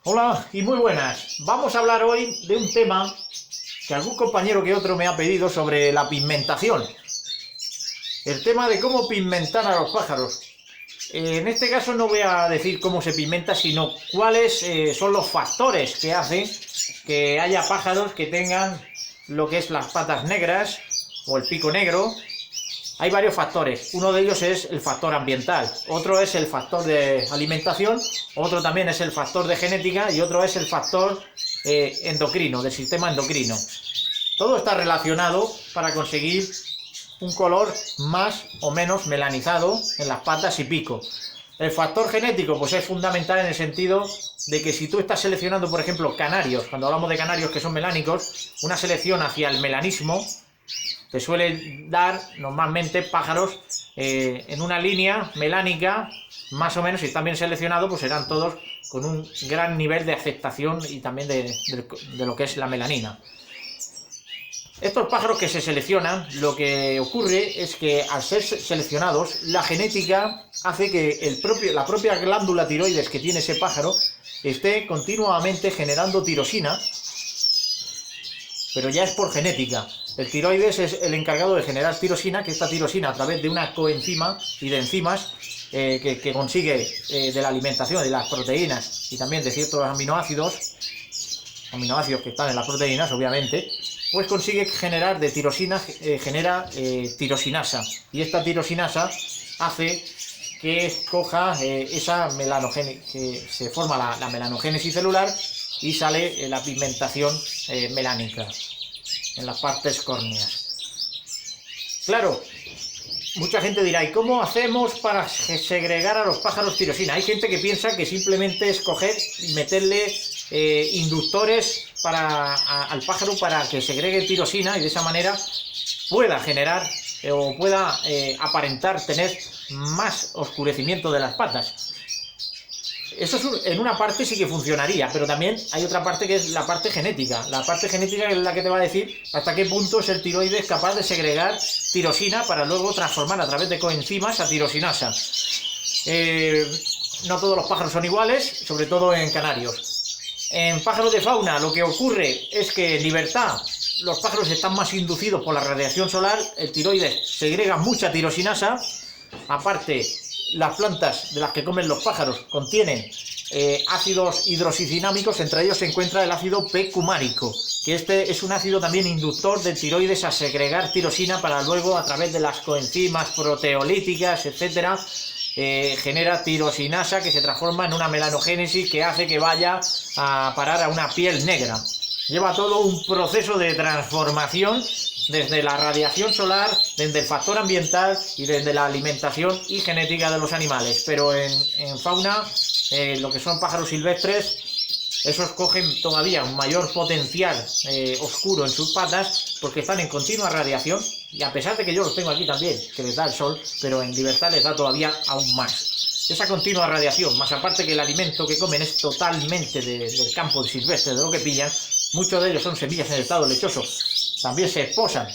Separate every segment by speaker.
Speaker 1: Hola y muy buenas. Vamos a hablar hoy de un tema que algún compañero que otro me ha pedido sobre la pigmentación. El tema de cómo pigmentar a los pájaros. En este caso no voy a decir cómo se pigmenta, sino cuáles son los factores que hacen que haya pájaros que tengan lo que es las patas negras o el pico negro. Hay varios factores. Uno de ellos es el factor ambiental, otro es el factor de alimentación, otro también es el factor de genética y otro es el factor endocrino, del sistema endocrino. Todo está relacionado para conseguir un color más o menos melanizado en las patas y pico. El factor genético pues es fundamental en el sentido de que si tú estás seleccionando, por ejemplo, canarios, cuando hablamos de canarios que son melánicos, una selección hacia el melanismo te suele dar normalmente pájaros en una línea melánica, más o menos, si están bien seleccionados, pues serán todos con un gran nivel de aceptación y también de lo que es la melanina. Estos pájaros que se seleccionan, lo que ocurre es que al ser seleccionados, la genética hace que la propia glándula tiroides que tiene ese pájaro esté continuamente generando tirosina, pero ya es por genética. El tiroides es el encargado de generar tirosina, que esta tirosina a través de una coenzima y de enzimas que consigue de la alimentación, de las proteínas y también de ciertos aminoácidos que están en las proteínas, obviamente, pues consigue generar de tirosina, genera tirosinasa. Y esta tirosinasa hace que coja esa melanogénesis, que se forma la melanogénesis celular y sale la pigmentación melánica en las partes córneas. Claro, mucha gente dirá, ¿y cómo hacemos para segregar a los pájaros tirosina? Hay gente que piensa que simplemente es coger y meterle inductores al pájaro para que segregue tirosina y de esa manera pueda generar o pueda aparentar tener más oscurecimiento de las patas. Eso en una parte sí que funcionaría, pero también hay otra parte que es la parte genética. La parte genética es la que te va a decir hasta qué punto es el tiroides capaz de segregar tirosina para luego transformar a través de coenzimas a tirosinasa. No todos los pájaros son iguales, sobre todo en canarios. En pájaros de fauna lo que ocurre es que en libertad los pájaros están más inducidos por la radiación solar, el tiroides segrega mucha tirosinasa, aparte las plantas de las que comen los pájaros contienen ácidos hidroxicinámicos, entre ellos se encuentra el ácido P-cumárico, que este es un ácido también inductor del tiroides a segregar tirosina para luego a través de las coenzimas proteolíticas, etcétera, genera tirosinasa que se transforma en una melanogénesis que hace que vaya a parar a una piel negra. Lleva todo un proceso de transformación desde la radiación solar, desde el factor ambiental y desde la alimentación y genética de los animales. Pero en fauna, lo que son pájaros silvestres, esos cogen todavía un mayor potencial oscuro en sus patas porque están en continua radiación y a pesar de que yo los tengo aquí también, que les da el sol, pero en libertad les da todavía aún más. Esa continua radiación, más aparte que el alimento que comen es totalmente del campo silvestre, de lo que pillan, muchos de ellos son semillas en estado lechoso. También se esposan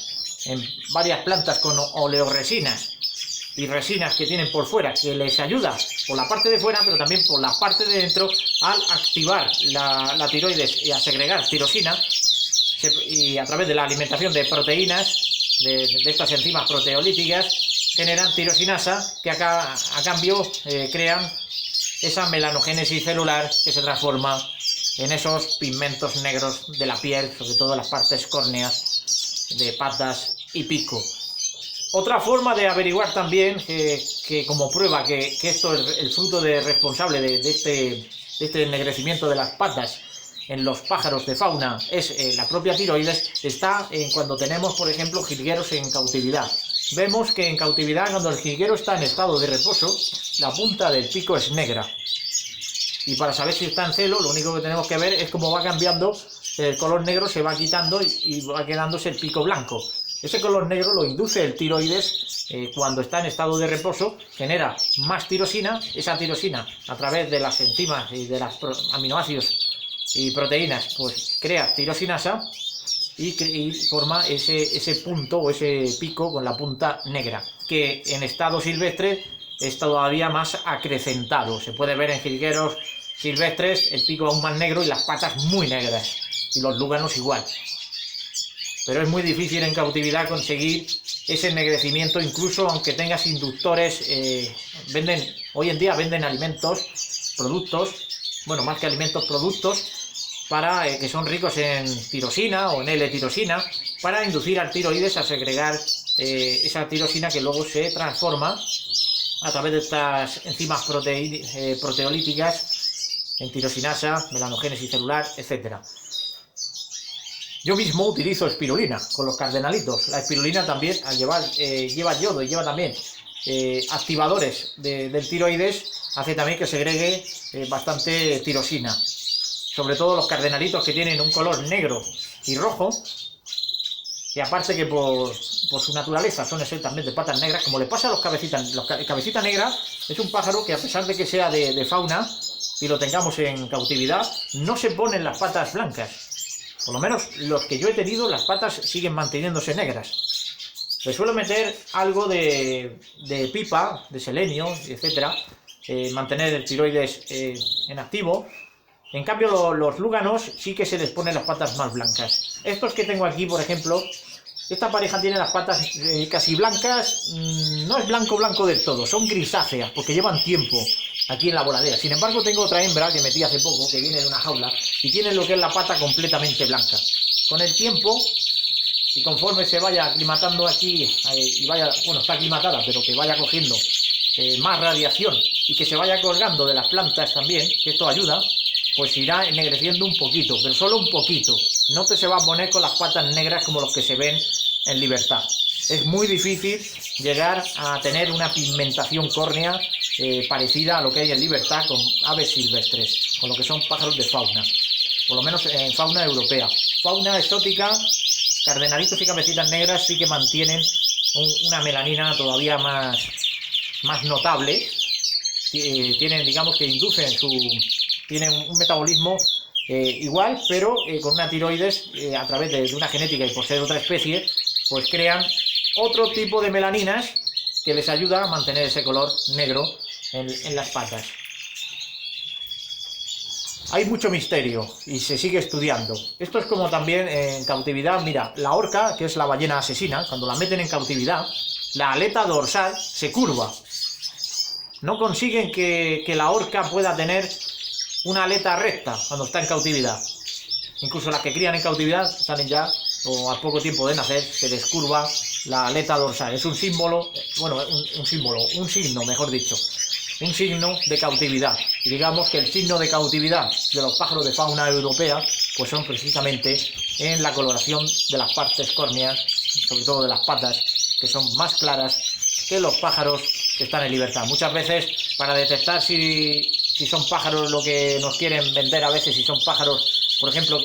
Speaker 1: en varias plantas con oleoresinas y resinas que tienen por fuera, que les ayuda por la parte de fuera, pero también por la parte de dentro al activar la tiroides y a segregar tirosina y a través de la alimentación de proteínas, de estas enzimas proteolíticas, generan tirosinasa que a cambio crean esa melanogénesis celular que se transforma en esos pigmentos negros de la piel, sobre todo en las partes córneas de patas y pico. Otra forma de averiguar también que como prueba que esto es el fruto responsable de este ennegrecimiento de las patas en los pájaros de fauna es la propia tiroides, está en cuando tenemos, por ejemplo, jilgueros en cautividad. Vemos que en cautividad, cuando el jilguero está en estado de reposo, la punta del pico es negra. Y para saber si está en celo, lo único que tenemos que ver es cómo va cambiando, el color negro se va quitando y va quedándose el pico blanco. Ese color negro lo induce el tiroides cuando está en estado de reposo, genera más tirosina, esa tirosina a través de las enzimas y de los aminoácidos y proteínas, pues crea tirosinasa y forma ese punto o ese pico con la punta negra, que en estado silvestre es todavía más acrecentado. Se puede ver en jilgueros silvestres el pico aún más negro y las patas muy negras, y los lúganos igual. Pero es muy difícil en cautividad conseguir ese ennegrecimiento, incluso aunque tengas inductores. Hoy en día venden alimentos, productos, bueno, más que alimentos, productos, que son ricos en tirosina o en L-tirosina, para inducir al tiroides a segregar esa tirosina, que luego se transforma a través de estas enzimas proteolíticas en tirosinasa, melanogénesis celular, etc. Yo mismo utilizo espirulina con los cardenalitos. La espirulina también, al lleva yodo y lleva también activadores del tiroides, hace también que segregue bastante tirosina. Sobre todo los cardenalitos, que tienen un color negro y rojo, y aparte que por su naturaleza son exactamente de patas negras, como le pasa a los cabecitas. Cabecita negra es un pájaro que, a pesar de que sea de fauna y lo tengamos en cautividad, no se ponen las patas blancas. Por lo menos los que yo he tenido, las patas siguen manteniéndose negras. Le suelo meter algo de pipa, de selenio, etcétera, mantener el tiroides en activo. En cambio, los lúganos sí que se les ponen las patas más blancas. Estos que tengo aquí, por ejemplo, esta pareja tiene las patas casi blancas. No es blanco del todo, son grisáceas, porque llevan tiempo aquí en la voladera. Sin embargo, tengo otra hembra que metí hace poco, que viene de una jaula, y tiene lo que es la pata completamente blanca. Con el tiempo, y conforme se vaya aclimatando aquí, y vaya, bueno, está aclimatada, pero que vaya cogiendo más radiación y que se vaya colgando de las plantas también, que esto ayuda, pues irá ennegreciendo un poquito, pero solo un poquito. No te se va a poner con las patas negras como los que se ven en libertad. Es muy difícil llegar a tener una pigmentación córnea parecida a lo que hay en libertad con aves silvestres, con lo que son pájaros de fauna, por lo menos en fauna europea. Fauna exótica, cardenalitos y cabecitas negras sí que mantienen una melanina todavía más notable. Tienen, digamos, que tienen un metabolismo igual, pero con una tiroides, a través de una genética y por ser otra especie, pues crean otro tipo de melaninas que les ayuda a mantener ese color negro en las patas. Hay mucho misterio y se sigue estudiando. Esto es como también en cautividad. Mira, la orca, que es la ballena asesina, cuando la meten en cautividad, la aleta dorsal se curva. No consiguen que la orca pueda tener una aleta recta cuando está en cautividad. Incluso las que crían en cautividad salen ya, o a poco tiempo de nacer, se les curva la aleta dorsal. Es un símbolo, bueno, un signo, mejor dicho, un signo de cautividad. Y digamos que el signo de cautividad de los pájaros de fauna europea, pues son precisamente en la coloración de las partes córneas, sobre todo de las patas, que son más claras que los pájaros que están en libertad. Muchas veces, para detectar si son pájaros, lo que nos quieren vender a veces, si son pájaros, por ejemplo,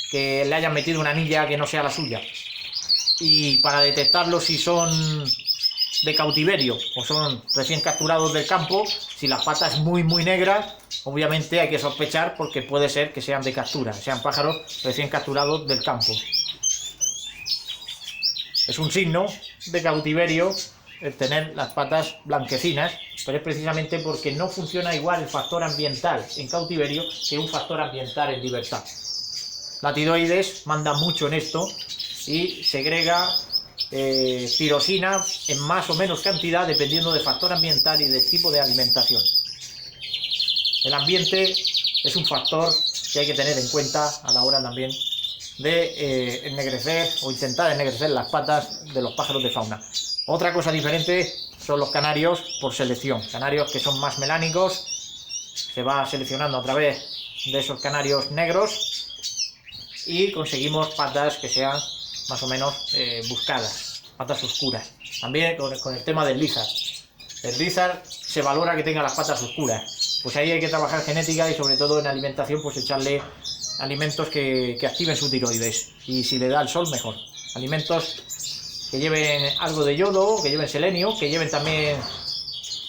Speaker 1: que le hayan metido una anilla que no sea la suya, y para detectarlos si son de cautiverio o son recién capturados del campo, si la pata es muy negra, obviamente hay que sospechar, porque puede ser que sean de captura, sean pájaros recién capturados del campo. Es un signo de cautiverio el tener las patas blanquecinas, pero es precisamente porque no funciona igual el factor ambiental en cautiverio que un factor ambiental en libertad. La tiroides manda mucho en esto y segrega tirosina en más o menos cantidad dependiendo del factor ambiental y del tipo de alimentación. El ambiente es un factor que hay que tener en cuenta a la hora también de ennegrecer o intentar ennegrecer las patas de los pájaros de fauna. Otra cosa diferente son los canarios por selección. Canarios que son más melánicos, se va seleccionando a través de esos canarios negros y conseguimos patas que sean más o menos buscadas, patas oscuras. También con el tema del lizard. El lizard se valora que tenga las patas oscuras. Pues ahí hay que trabajar genética y sobre todo en alimentación, pues echarle alimentos que activen su tiroides. Y si le da el sol, mejor. Alimentos que lleven algo de yodo, que lleven selenio, que lleven también,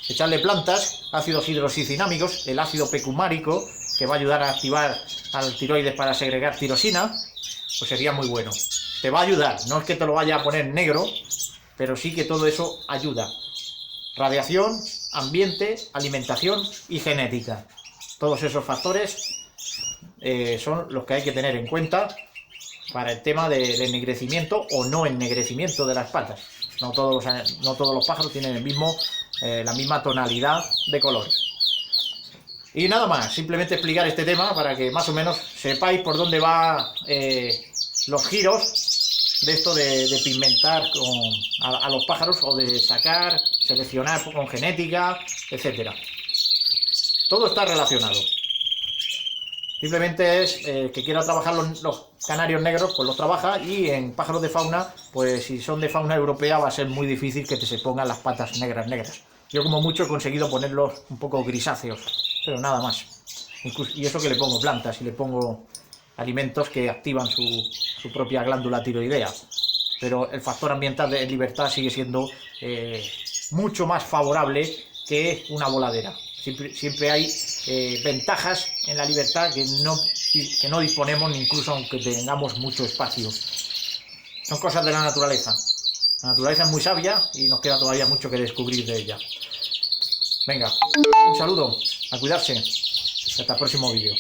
Speaker 1: echarle plantas, ácidos hidroxicinámicos, el ácido pecumárico, que va a ayudar a activar al tiroides para segregar tirosina, pues sería muy bueno. Te va a ayudar, no es que te lo vaya a poner negro, pero sí que todo eso ayuda. Radiación, ambiente, alimentación y genética. Todos esos factores son los que hay que tener en cuenta para el tema del ennegrecimiento o no ennegrecimiento de las patas. No todos los pájaros tienen la misma tonalidad de colores. Y nada más, simplemente explicar este tema para que más o menos sepáis por dónde van los giros de esto de pigmentar a los pájaros o de sacar, seleccionar con genética, etcétera. Todo está relacionado. Simplemente es que quiera trabajar los canarios negros, pues los trabaja, y en pájaros de fauna, pues si son de fauna europea va a ser muy difícil que se pongan las patas negras. Yo como mucho he conseguido ponerlos un poco grisáceos, pero nada más. Y eso que le pongo plantas y le pongo alimentos que activan su propia glándula tiroidea. Pero el factor ambiental de libertad sigue siendo mucho más favorable que una voladera. Siempre hay ventajas en la libertad que no disponemos, incluso aunque tengamos mucho espacio. Son cosas de la naturaleza. La naturaleza es muy sabia y nos queda todavía mucho que descubrir de ella. Venga, un saludo, a cuidarse. Hasta el próximo vídeo.